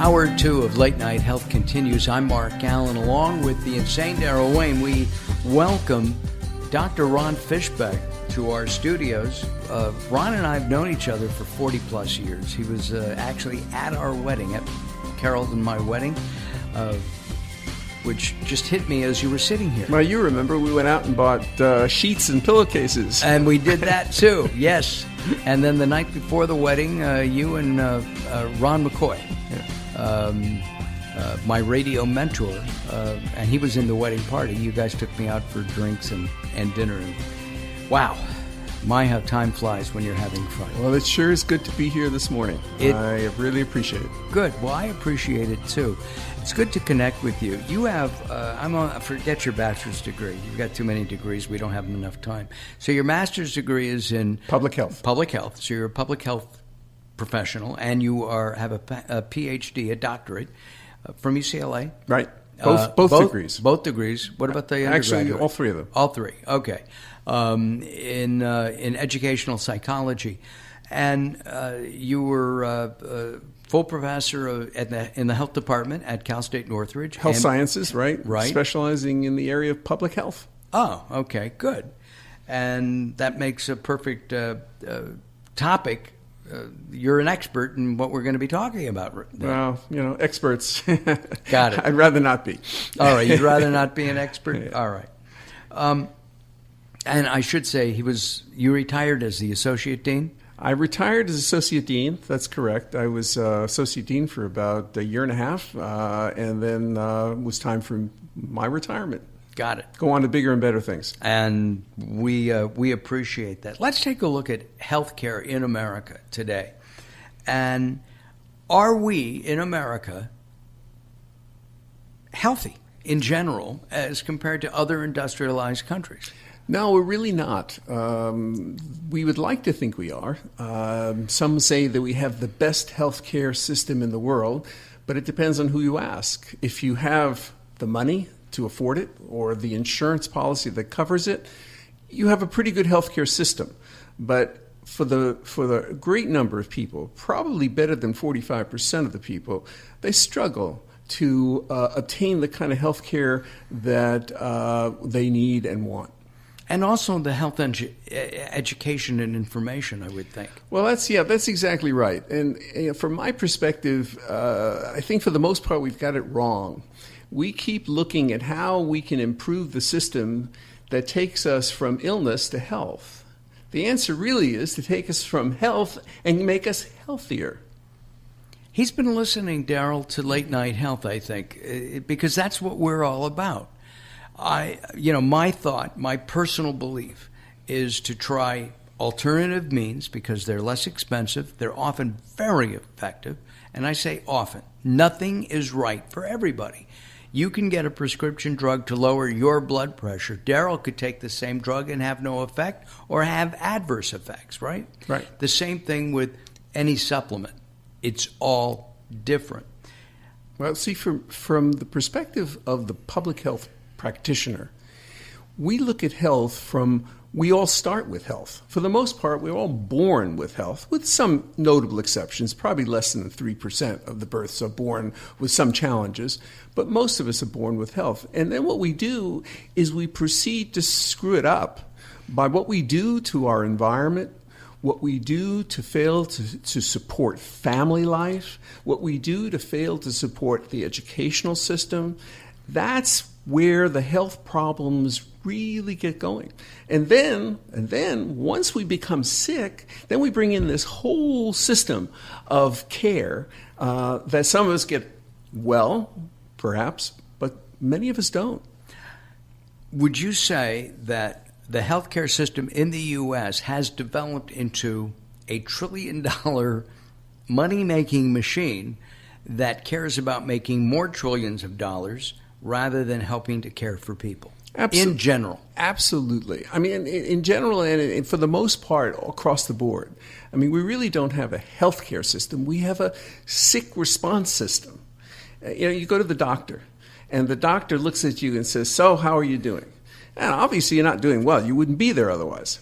Hour 2 of Late Night Health continues. I'm Mark Alyn, along with the insane Daryl Wayne. We welcome Dr. Ron Fishbeck to our studios. Ron and I have known each other for 40 plus years. He was actually at our wedding, at Carol and my wedding, which just hit me as you were sitting here. Well, you remember we went out and bought sheets and pillowcases. And we did that too, yes. And then the night before the wedding, you and Ron McCoy, my radio mentor, and he was in the wedding party. You guys took me out for drinks and dinner. And wow, my, how time flies when you're having fun. Well, it sure is good to be here this morning. I really appreciate it. Good. Well, I appreciate it too. It's good to connect with you. You have, forget your bachelor's degree. You've got too many degrees. We don't have enough time. So your master's degree is in public health. Public health. So you're a public health professional, and you have a PhD, a doctorate from UCLA. Right. Both degrees. Both degrees. What about the undergraduate? Actually, all three of them. All three. Okay. In educational psychology, and you were full professor in the health department at Cal State Northridge. Health sciences, right? Right. Specializing in the area of public health. Oh, okay, good. And that makes a perfect topic. You're an expert in what we're going to be talking about. Well, experts. Got it. I'd rather not be. All right, you'd rather not be an expert? Yeah. All right. And I should say, you retired as the associate dean? I retired as associate dean. That's correct. I was associate dean for about a year and a half, and then it was time for my retirement. Got it. Go on to bigger and better things. And we appreciate that. Let's take a look at healthcare in America today. And are we in America healthy in general as compared to other industrialized countries? No, we're really not. We would like to think we are. Some say that we have the best healthcare system in the world, but it depends on who you ask. If you have the money to afford it or the insurance policy that covers it, you have a pretty good healthcare system. But for the great number of people, probably better than 45% of the people, they struggle to obtain the kind of healthcare that they need and want. And also the health education and information, I would think. Well, that's exactly right. And from my perspective, I think for the most part we've got it wrong. We keep looking at how we can improve the system that takes us from illness to health. The answer really is to take us from health and make us healthier. He's been listening, Daryl, to Late Night Health, I think, because that's what we're all about. My personal belief is to try alternative means because they're less expensive. They're often very effective. And I say often, nothing is right for everybody. You can get a prescription drug to lower your blood pressure. Daryl could take the same drug and have no effect or have adverse effects, right? Right. The same thing with any supplement. It's all different. Well, see, from the perspective of the public health practitioner, we look at health we all start with health. For the most part, we're all born with health, with some notable exceptions. Probably less than 3% of the births are born with some challenges, but most of us are born with health. And then what we do is we proceed to screw it up by what we do to our environment, what we do to fail to support family life, what we do to fail to support the educational system. That's where the health problems really get going. And then once we become sick, then we bring in this whole system of care that some of us get well, perhaps, but many of us don't. Would you say that the healthcare system in the U.S. has developed into a $1 trillion money-making machine that cares about making more trillions of dollars rather than helping to care for people? In general. Absolutely. I mean, in general and for the most part across the board. I mean, we really don't have a healthcare system. We have a sick response system. You go to the doctor, and the doctor looks at you and says, "So, how are you doing?" And obviously you're not doing well. You wouldn't be there otherwise.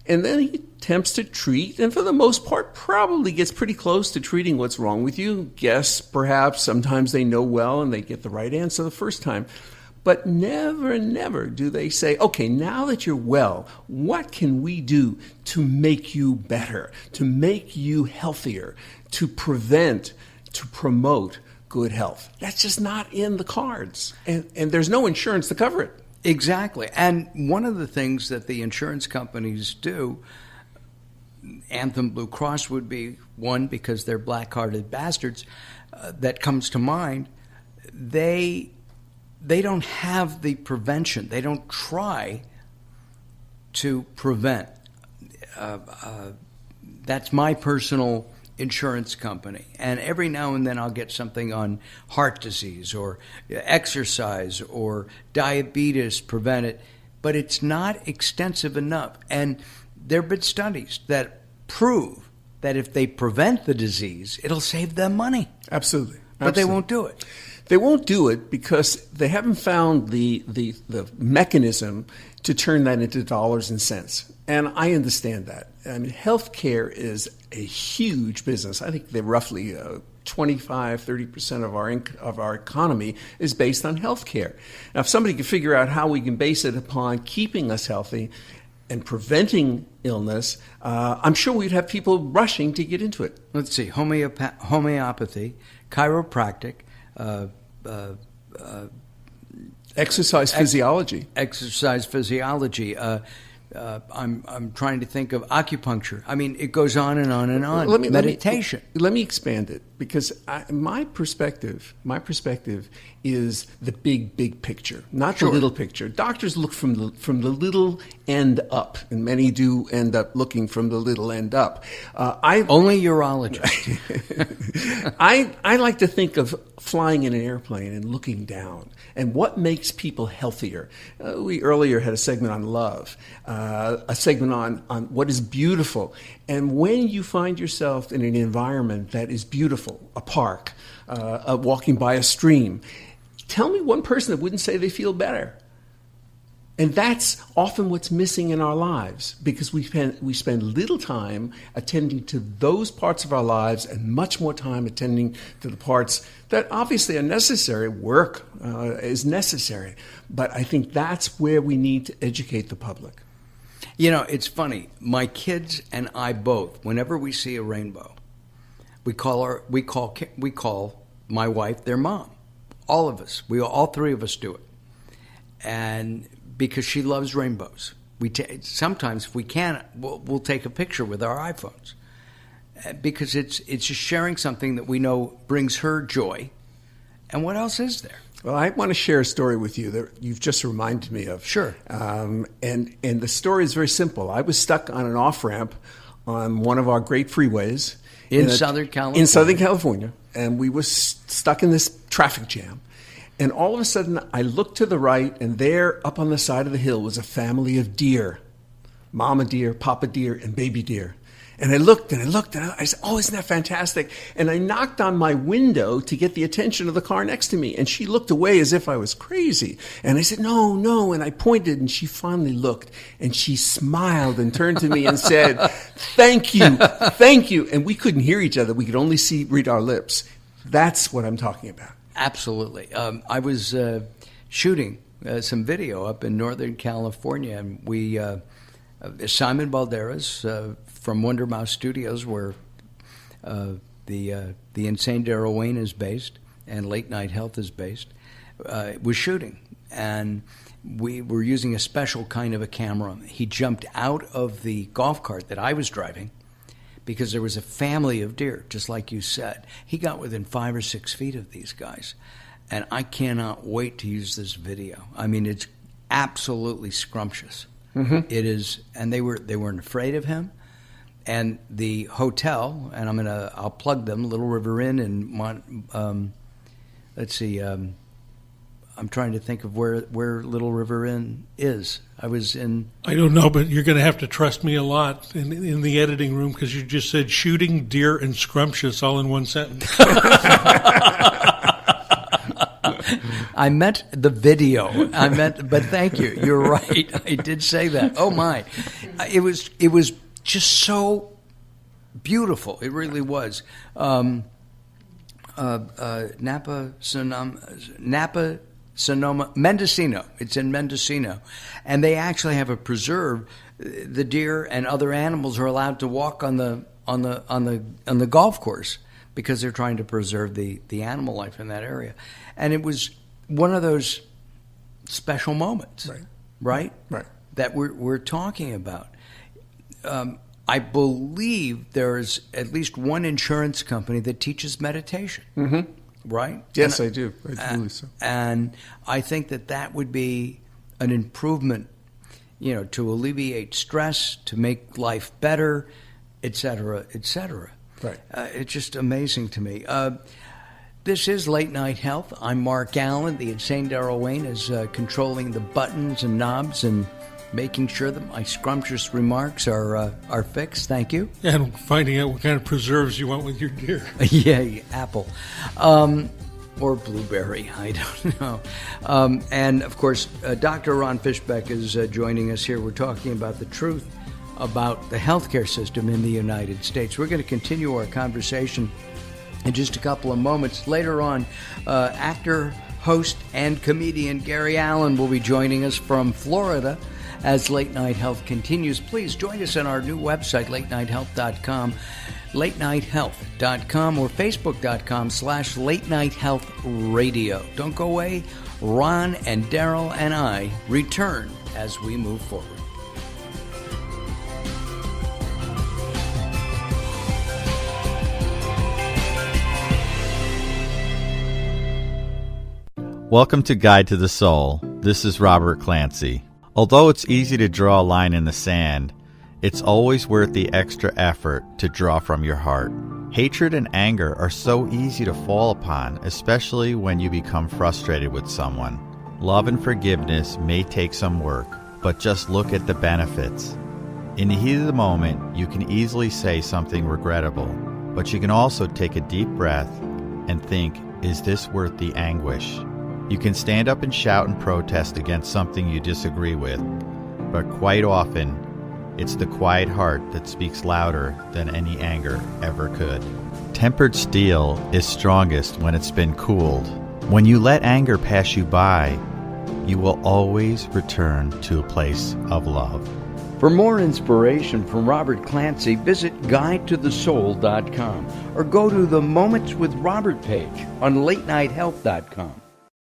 And then he attempts to treat, and for the most part, probably gets pretty close to treating what's wrong with you. Guess, perhaps, sometimes they know well and they get the right answer the first time. But never, never do they say, okay, now that you're well, what can we do to make you better, to make you healthier, to prevent, to promote good health? That's just not in the cards. And there's no insurance to cover it. Exactly. And one of the things that the insurance companies do, Anthem Blue Cross would be one because they're black-hearted bastards, that comes to mind. They don't have the prevention. They don't try to prevent. That's my personal insurance company. And every now and then I'll get something on heart disease or exercise or diabetes prevented, but it's not extensive enough. And there have been studies that prove that if they prevent the disease, it'll save them money. Absolutely. But they won't do it. They won't do it because they haven't found the mechanism to turn that into dollars and cents. And I understand that. I mean, healthcare is a huge business. I think they're roughly 25-30% of our economy is based on healthcare. Now, if somebody could figure out how we can base it upon keeping us healthy and preventing illness, I'm sure we'd have people rushing to get into it. Let's see, homeopathy, chiropractic, exercise physiology. Exercise physiology. I'm trying to think of acupuncture. I mean, it goes on and on and on. Meditation. Let me expand it because my perspective is the big picture, not the little picture. Doctors look from the little end up, and many do end up looking from the little end up. Only urologists. I like to think of flying in an airplane and looking down, and what makes people healthier. We earlier had a segment on love, a segment on what is beautiful. And when you find yourself in an environment that is beautiful, a park, walking by a stream, tell me one person that wouldn't say they feel better. And that's often what's missing in our lives because we spend little time attending to those parts of our lives and much more time attending to the parts that obviously are necessary. Work is necessary. But I think that's where we need to educate the public. You know, it's funny. My kids and I both, whenever we see a rainbow, we call my wife their mom. All of us. All three of us do it. And because she loves rainbows. Sometimes, if we can, we'll take a picture with our iPhones because it's just sharing something that we know brings her joy. And what else is there? Well, I want to share a story with you that you've just reminded me of. Sure. And the story is very simple. I was stuck on an off-ramp on one of our great freeways. In Southern California. In Southern California. And we were stuck in this traffic jam. And all of a sudden, I looked to the right, and there, up on the side of the hill, was a family of deer. Mama deer, papa deer, and baby deer. And I looked, and I said, oh, isn't that fantastic? And I knocked on my window to get the attention of the car next to me. And she looked away as if I was crazy. And I said, no. And I pointed, and she finally looked. And she smiled and turned to me and said, thank you. And we couldn't hear each other. We could only read our lips. That's what I'm talking about. Absolutely. I was shooting some video up in Northern California, and we Simon Balderas from Wonder Mouse Studios, where the Insane Daryl Wayne is based and Late Night Health is based, was shooting. And we were using a special kind of a camera. He jumped out of the golf cart that I was driving because there was a family of deer, just like you said. He got within 5 or 6 feet of these guys. And I cannot wait to use this video. I mean, it's absolutely scrumptious. Mm-hmm. It is, and they weren't afraid of him. And the hotel, and I'll plug them, Little River Inn and let's see, I'm trying to think of where Little River Inn is. I don't know, but you're going to have to trust me a lot in the editing room because you just said shooting, deer, and scrumptious all in one sentence. I meant the video. But thank you. You're right. I did say that. Oh, my. It was just so beautiful. It really was. Sonoma, Mendocino. It's in Mendocino, and they actually have a preserve. The deer and other animals are allowed to walk on the golf course because they're trying to preserve the animal life in that area. And it was one of those special moments, right? That we're talking about. I believe there's at least one insurance company that teaches meditation, right? Yes, I do. I believe so. And I think that would be an improvement, to alleviate stress, to make life better, et cetera, et cetera. Right. It's just amazing to me. This is Late Night Health. I'm Mark Alyn. The insane Daryl Wayne is controlling the buttons and knobs and making sure that my scrumptious remarks are fixed. Thank you. And finding out what kind of preserves you want with your deer. Yeah, apple. Or blueberry, I don't know. And, of course, Dr. Ron Fishbeck is joining us here. We're talking about the truth about the healthcare system in the United States. We're going to continue our conversation in just a couple of moments. Later on, actor, host, and comedian Gary Alyn will be joining us from Florida as Late Night Health continues. Please join us on our new website, latenighthealth.com, latenighthealth.com, or facebook.com/Late Night Health Radio. Don't go away. Ron and Daryl and I return as we move forward. Welcome to Guide to the Soul. This is Robert Clancy. Although it's easy to draw a line in the sand, it's always worth the extra effort to draw from your heart. Hatred and anger are so easy to fall upon, especially when you become frustrated with someone. Love and forgiveness may take some work, but just look at the benefits. In the heat of the moment, you can easily say something regrettable, but you can also take a deep breath and think, is this worth the anguish? You can stand up and shout and protest against something you disagree with, but quite often, it's the quiet heart that speaks louder than any anger ever could. Tempered steel is strongest when it's been cooled. When you let anger pass you by, you will always return to a place of love. For more inspiration from Robert Clancy, visit guidetothesoul.com or go to the Moments with Robert page on latenighthealth.com.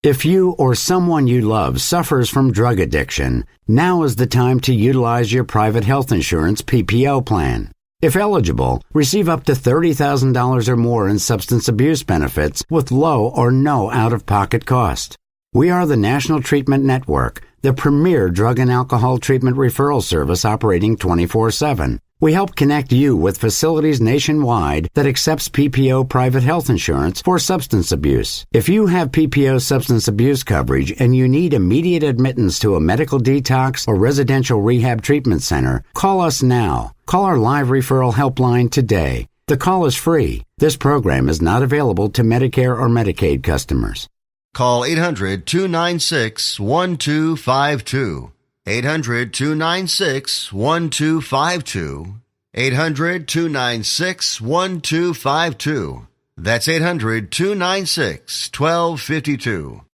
If you or someone you love suffers from drug addiction, now is the time to utilize your private health insurance PPO plan. If eligible, receive up to $30,000 or more in substance abuse benefits with low or no out-of-pocket cost. We are the National Treatment Network, the premier drug and alcohol treatment referral service operating 24/7. We help connect you with facilities nationwide that accepts PPO private health insurance for substance abuse. If you have PPO substance abuse coverage and you need immediate admittance to a medical detox or residential rehab treatment center, call us now. Call our live referral helpline today. The call is free. This program is not available to Medicare or Medicaid customers. Call 800-296-1252. 800-296-1252. 800-296-1252. That's 800-296-1252.